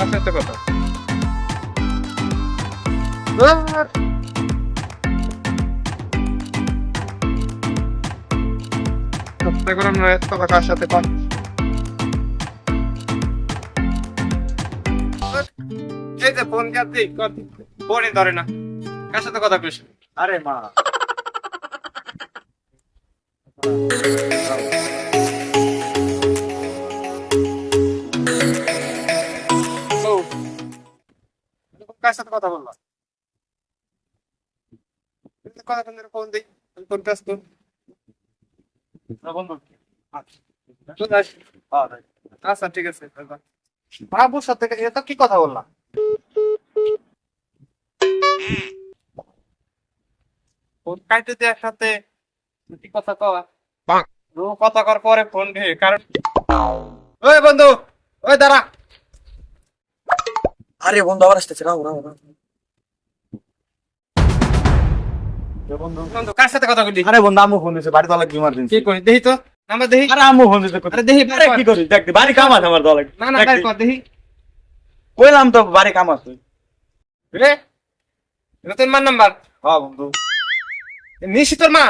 কার সাথে কথা সত্যি করে আমরা এত কথা কার সাথে কথা এই যে ফোন কাটতে ফোনই ধরে না কার সাথে কথা কইছ আরে মা ও কার সাথে কথা বললা কথা বন্ধ ফোন দেই ফোন কাজ তো বন্ধু আচ্ছা ঠিক আছে বাবুর সাথে এটা কি কথা বললাম ফোন কাটতে দিয়ে একসাথে কি কথা কওয়া কথা কর পরে ফোন দিয়ে কারণ ওই বন্ধু ওই দাঁড়া আরে বন্ধু আবার আসতেছে রাও রাও রাও বন্ধু বন্ধু কার সাথে কথা কইলি আরে বন্ধু আম্মু ফোন দিছে বাড়ি তো লাগবে ইমার্জেন্সি কি করি দেখি তো নাম্বার দেখি আরে আম্মু ফোন দিছে আরে দেখি আরে কি করি দেখ বাড়ি কাম আছে আমার তো লাগবে না না কার কথা দেখি কইলাম তো বাড়ি কাম আছে রে এটা তোর মার নাম্বার হ্যাঁ বন্ধু নিশি তোর মা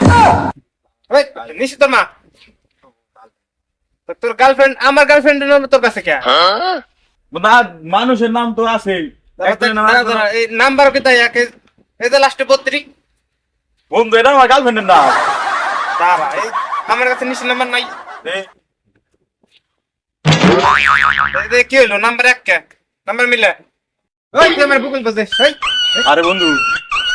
ওই নিশি তোর মা তোর গার্লফ্রেন্ড আমার গার্লফ্রেন্ডের নাম তোর কাছে কে বন্ধু মানুষের নাম তো আছে এই নাম্বার কি তাই একে এই যে লাস্টে 32 বন্ধু এটা আমার গার্লফ্রেন্ডের নাম দাঁড়া এই আমার কাছে নিশি নাম্বার নাই এই কি হলো নাম্বার 1 কে নাম্বার মিলে ওই তুই আমার গুগল বাজে আরে বন্ধু